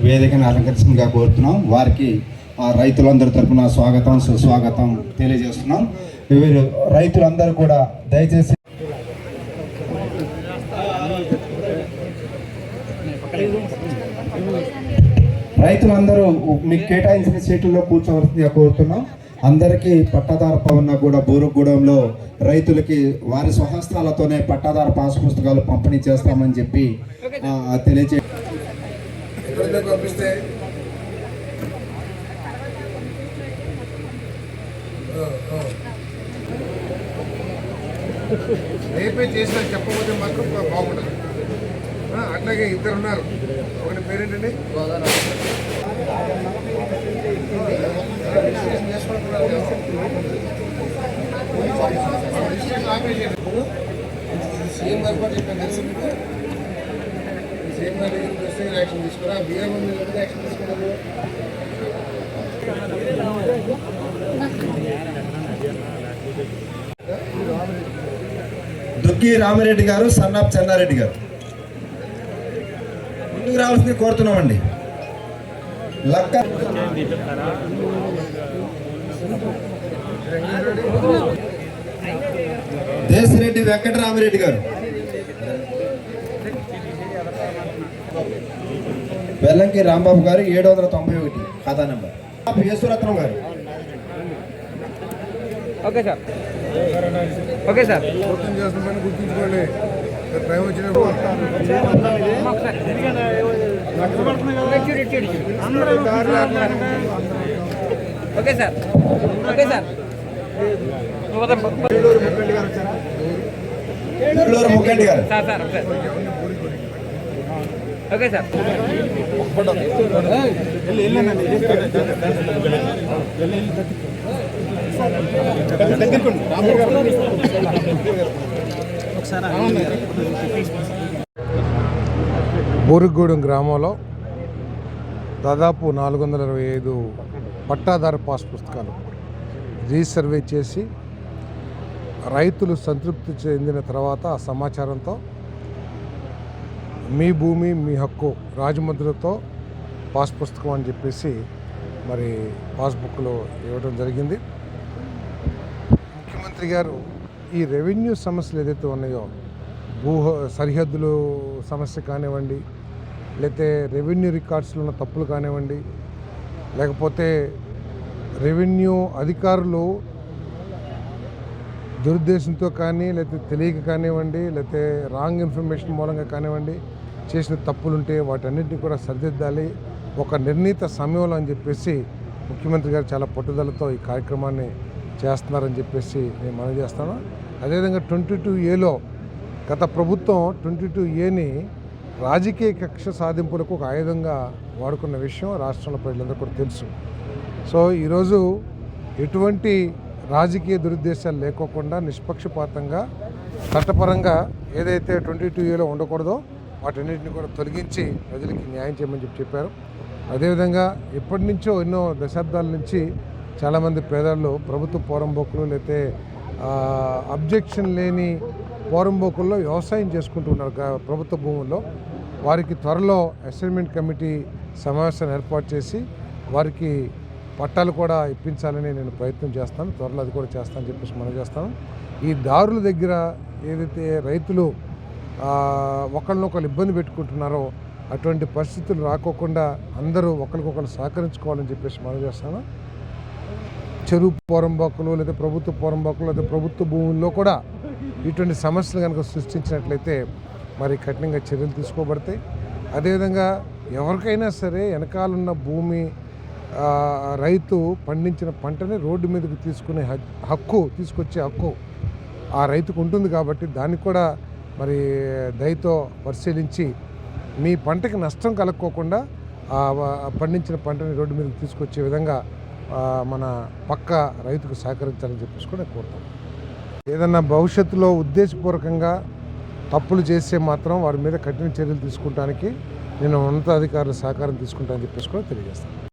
వేదికను అలంకరించగా కోరుతున్నాం. వారికి రైతులందరి తరఫున స్వాగతం సుస్వాగతం తెలియజేస్తున్నాం. వీరు రైతులందరూ కూడా దయచేసి రైతులందరూ మీకు కేటాయించిన సీట్లలో కూర్చోవలసిందిగా కోరుతున్నాం. అందరికీ పట్టాదారు పవన్ కూడా బూరుగూడెంలో రైతులకి వారి స్వహస్తాలతోనే పట్టాదారు పాస్ పుస్తకాలు పంపిణీ చేస్తామని చెప్పి తెలియజే పంపిస్తే రేపే చేసిన చెప్పకపోతే మాత్రం బాగుండదు. అట్లాగే ఇద్దరు ఉన్నారు. ఒకటి పేరేంటండి సీఎం గారు కూడా చెప్పాను తెలుసు మీకు. సీఎం గారి దగ్గరికి వస్తే యాక్షన్ తీసుకురా. బియ్యం మీద యాక్షన్ తీసుకున్నారు. దుగ్గి రామిరెడ్డి గారు, సన్నాప్ చెన్నారెడ్డి గారు ముందుకు రావాల్సింది కోరుతున్నామండి. లక్క దేశిరెడ్డి వెంకటరామిరెడ్డి గారు, వెల్లంకి రాంబాబు గారు 791 ఖాతా నెంబర్. యేసురత్నం గారు. Okay sir, okay sir. చేస్తున్నామని గుర్తుంచుకోండి. టైం వచ్చిన ఓకే సార్, ఓకే సార్. ముక్కండి గారు. Sir okay sir. బూరుగూడెం గ్రామంలో దాదాపు 425 పట్టాదారు పాస్ పుస్తకాలు రీసర్వే చేసి రైతులు సంతృప్తి చెందిన తర్వాత ఆ సమాచారంతో మీ భూమి మీ హక్కు రాజముద్రతో పాస్ పుస్తకం అని చెప్పేసి మరి పాస్బుక్లో ఇవ్వడం జరిగింది. ముఖ్యమంత్రి గారు ఈ రెవెన్యూ సమస్యలు ఏదైతే ఉన్నాయో, సరిహద్దులు సమస్య కానివ్వండి, లేకపోతే రెవెన్యూ రికార్డ్స్లో ఉన్న తప్పులు కానివ్వండి, లేకపోతే రెవెన్యూ అధికారులు దురుద్దేశంతో కానీ, లేకపోతే తెలియక కానివ్వండి, లేకపోతే రాంగ్ ఇన్ఫర్మేషన్ మూలంగా కానివ్వండి చేసిన తప్పులుంటే వాటన్నింటినీ కూడా సరిదిద్దాలి ఒక నిర్ణీత సమయంలో అని చెప్పేసి ముఖ్యమంత్రి గారు చాలా పట్టుదలతో ఈ కార్యక్రమాన్ని చేస్తున్నారని చెప్పేసి నేను మనవి చేస్తాను. అదేవిధంగా 22A గత ప్రభుత్వం 22Aని రాజకీయ కక్ష సాధింపులకు ఒక ఆయుధంగా వాడుకున్న విషయం రాష్ట్రంలో ప్రజలందరూ కూడా తెలుసు. సో ఈరోజు ఎటువంటి రాజకీయ దురుద్దేశాలు లేకోకుండా నిష్పక్షపాతంగా చట్టపరంగా ఏదైతే 22Aలో ఉండకూడదో వాటన్నిటిని కూడా తొలగించి ప్రజలకి న్యాయం చేయమని చెప్పారు. అదేవిధంగా ఎప్పటి నుంచో ఎన్నో దశాబ్దాల నుంచి చాలామంది పేదలు ప్రభుత్వ పోరంబోకులు లేకపోతే అబ్జెక్షన్ లేని పోరంబోకుల్లో వ్యవసాయం చేసుకుంటూ ఉన్నారు ప్రభుత్వ భూముల్లో. వారికి త్వరలో అసైన్మెంట్ కమిటీ సమావేశాన్ని ఏర్పాటు చేసి వారికి పట్టాలు కూడా ఇప్పించాలని నేను ప్రయత్నం చేస్తాను. త్వరలో అది కూడా చేస్తానని చెప్పేసి మనం చేస్తాను. ఈ దారుల దగ్గర ఏదైతే రైతులు ఒకరినొకరు ఇబ్బంది పెట్టుకుంటున్నారో అటువంటి పరిస్థితులు రాకోకుండా అందరూ ఒకరికొకరు సహకరించుకోవాలని చెప్పేసి మనం చేస్తాను. చెరువు పోరంబోకులు లేదా ప్రభుత్వ పోరంబోకులు లేదా ప్రభుత్వ భూముల్లో కూడా ఇటువంటి సమస్యలు కనుక సృష్టించినట్లయితే మరి కఠినంగా చర్యలు తీసుకోబడతాయి. అదేవిధంగా ఎవరికైనా సరే వెనకాలన్న భూమి రైతు పండించిన పంటని రోడ్డు మీదకి తీసుకునే తీసుకొచ్చే హక్కు ఆ రైతుకు ఉంటుంది. కాబట్టి దాన్ని కూడా మరి దయతో పరిశీలించి మీ పంటకి నష్టం కలక్కోకుండా పండించిన పంటని రోడ్డు మీదకి తీసుకొచ్చే విధంగా మన పక్క రైతుకు సహకరించాలని చెప్పేసి కూడా కోరుతాం. ఏదన్నా భవిష్యత్తులో ఉద్దేశపూర్వకంగా తప్పులు చేస్తే మాత్రం వారి మీద కఠిన చర్యలు తీసుకుంటానికి నేను ఉన్నతాధికారుల సహకారం తీసుకుంటానని చెప్పేసి కూడా తెలియజేస్తాను.